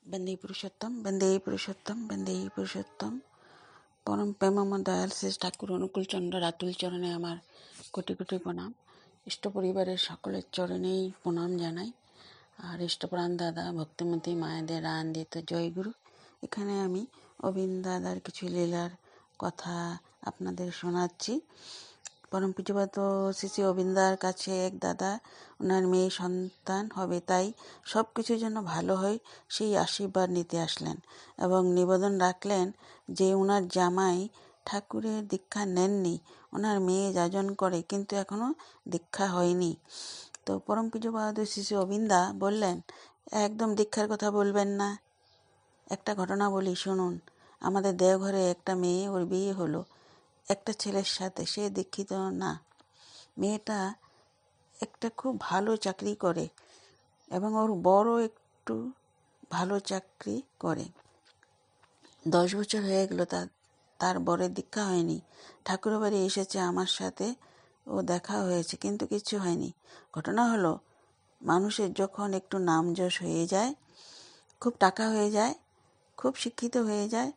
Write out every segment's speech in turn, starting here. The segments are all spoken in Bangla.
বন্দে পুরুষোত্তম, বন্দে পুরুষোত্তম, বন্দে পুরুষোত্তম। পরম প্রেমময় দয়াল শেষ ঠাকুর অনুকূল চন্দ্র রাতুল চরণে আমার কোটি কোটি প্রণাম। ইষ্ট পরিবারের সকলের চরণেই প্রণাম জানাই। আর ইষ্টপ্রাণ দাদা ভক্তিমতী মায়েদের আনন্দিত জয়গুরু। এখানে আমি অবিন দাদার কিছু লীলার কথা আপনাদের শোনাচ্ছি। পরম পূজ্যপাত শ্রী অবিন্দার কাছে এক দাদা ওনার মেয়ে সন্তান হবে, তাই সব কিছু যেন ভালো হয় সেই আশীর্বাদ নিতে আসলেন এবং নিবেদন রাখলেন যে ওনার জামাই ঠাকুরের দীক্ষা নেননি, ওনার মেয়ে যাজন করে কিন্তু এখনও দীক্ষা হয়নি। তো পরম পূজ্যপাত শ্রী অবিন্দা বললেন, একদম দীক্ষার কথা বলবেন না। একটা ঘটনা বলি শুনুন। আমাদের দেওঘরে একটা মেয়ে, ওর বিয়ে হলো একটা ছেলের সাথে, সে দীক্ষিত না। মেয়েটা একটা খুব ভালো চাকরি করে এবং ওর বড় একটু ভালো চাকরি করে। 10 বছর হয়ে গেল তার বরের দীক্ষা হয়নি। ঠাকুরের বাড়ি এসেছে, আমার সাথে ও দেখা হয়েছে কিন্তু কিছু হয়নি। ঘটনা হলো, মানুষের যখন একটু নাম যশ হয়ে যায়, খুব টাকা হয়ে যায়, খুব শিক্ষিত হয়ে যায়,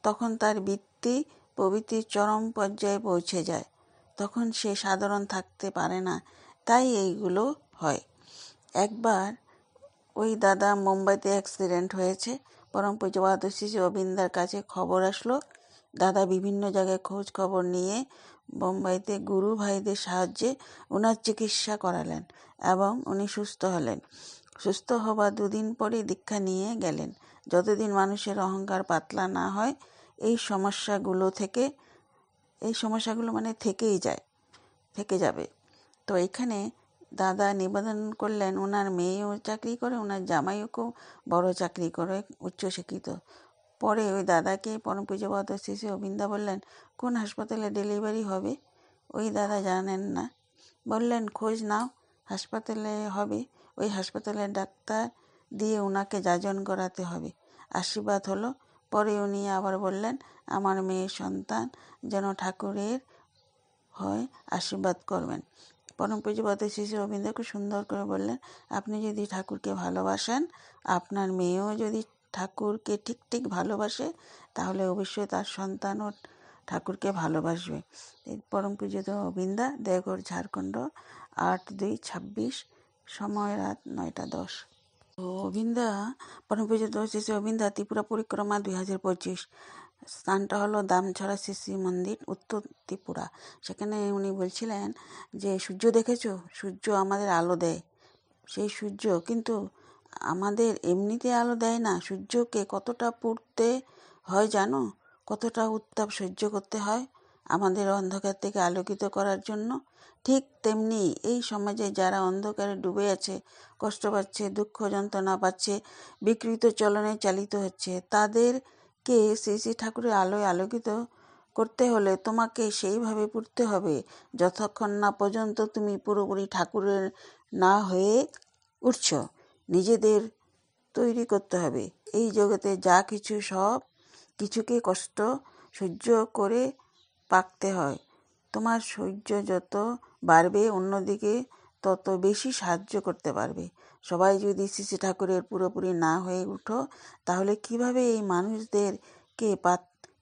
তখন তার বৃত্তি প্রবৃত্তির চরম পর্যায়ে পৌঁছে যায়। তখন সে সাধারণ থাকতে পারে না, তাই এইগুলো হয়। একবার ওই দাদা মুম্বাইতে অ্যাক্সিডেন্ট হয়েছে। পরম পূজ্যপাত শ্রী অবিন্দার কাছে খবর আসলো। দাদা বিভিন্ন জায়গায় খোঁজ খবর নিয়ে বোম্বাইতে গুরু ভাইদের সাহায্যে ওনার চিকিৎসা করালেন এবং উনি সুস্থ হলেন। সুস্থ হবার 2 দিন পরে দীক্ষা নিয়ে গেলেন। যতদিন মানুষের অহংকার পাতলা না হয় এই সমস্যাগুলো মানে থেকে যাবে। তো এখানে দাদা নিবেদন করলেন, ওনার মেয়েও চাকরি করে, ওনার জামাইও খুব বড় চাকরি করে, উচ্চশিক্ষিত। পরে ওই দাদাকে পরম পূজ্যপাত শ্রী অবিন্দা বললেন, কোন হাসপাতালে ডেলিভারি হবে? ওই দাদা জানেন না। বললেন, খোঁজ নাও, হাসপাতালে হবে, ওই হাসপাতালের ডাক্তার দিয়ে ওনাকে যাজন করাতে হবে। আশীর্বাদ হলো। পরে উনি আবার বললেন, আমার মেয়ের সন্তান যেন ঠাকুরের হয়, আশীর্বাদ করবেন। পরম পূজ্যপাত শ্রী অবিন্দ খুব সুন্দর করে বললেন, আপনি যদি ঠাকুরকে ভালোবাসেন, আপনার মেয়েও যদি ঠাকুরকে ঠিক ভালোবাসে, তাহলে অবশ্যই তার সন্তানও ঠাকুরকে ভালোবাসবে। পরম পূজ্যত অবিন্দা, দেওঘর, ঝাড়খণ্ড, 8/2/26, সময় রাত 9:10। পরম পূজ্যত শ্রী অবিন্দা ত্রিপুরা পরিক্রমা 2025। স্থানটা হলো দামছড়া শ্রী মন্দির, উত্তর ত্রিপুরা। সেখানে উনি বলছিলেন যে সূর্য দেখেছো, সূর্য আমাদের আলো দেয়। সেই সূর্য কিন্তু আমাদের এমনিতে আলো দেয় না, সূর্যকে কতটা পুড়তে হয় জানো, কতটা উত্তাপ সহ্য করতে হয় আমাদের অন্ধকার থেকে আলোকিত করার জন্য। ঠিক তেমনি এই সমাজে যারা অন্ধকারে ডুবে আছে, কষ্ট পাচ্ছে, দুঃখ যন্ত্রণা পাচ্ছে, বিকৃত চলনে চালিত হচ্ছে, তাদেরকে শ্রী ঠাকুরের আলোয় আলোকিত করতে হলে তোমাকে সেইভাবে পড়তে হবে যতক্ষণ না পর্যন্ত তুমি পুরোপুরি ঠাকুরের না হয়ে উঠছ। নিজেদের তৈরি করতে হবে। এই জগতে যা কিছু সব কিছুকে কষ্ট সহ্য করে পাকতে হয়। তোমার সহ্য যত বাড়বে, অন্যদিকে তত বেশি সাহায্য করতে পারবে। সবাই যদি শ্রী ঠাকুরের পুরোপুরি না হয়ে উঠো, তাহলে কিভাবে এই মানুষদেরকে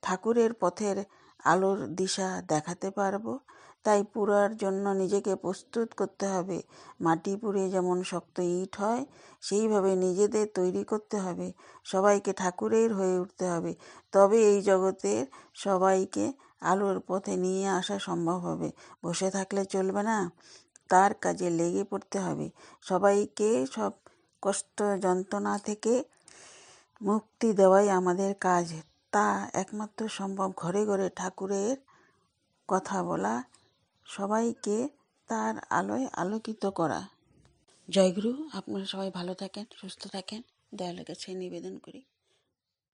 ঠাকুরের পথের আলোর দিশা দেখাতে পারবো? তাই পুরার জন্য নিজেকে প্রস্তুত করতে হবে। মাটি পুড়ে যেমন শক্ত ইট হয়, সেইভাবে নিজেদের তৈরি করতে হবে। সবাইকে ঠাকুরের হয়ে উঠতে হবে, তবে এই জগতের সবাইকে আলোর পথে নিয়ে আসা সম্ভব হবে। বসে থাকলে চলবে না, তার কাজে লেগে পড়তে হবে। সবাইকে সব কষ্ট যন্ত্রণা থেকে মুক্তি দেওয়াই আমাদের কাজ। তা একমাত্র সম্ভব ঘরে ঘরে ঠাকুরের কথা বলা, সবাইকে তার আলোয় আলোকিত করা। জয়গুরু। আপনারা সবাই ভালো থাকেন, সুস্থ থাকেন, দয়ালের কাছে নিবেদন করি।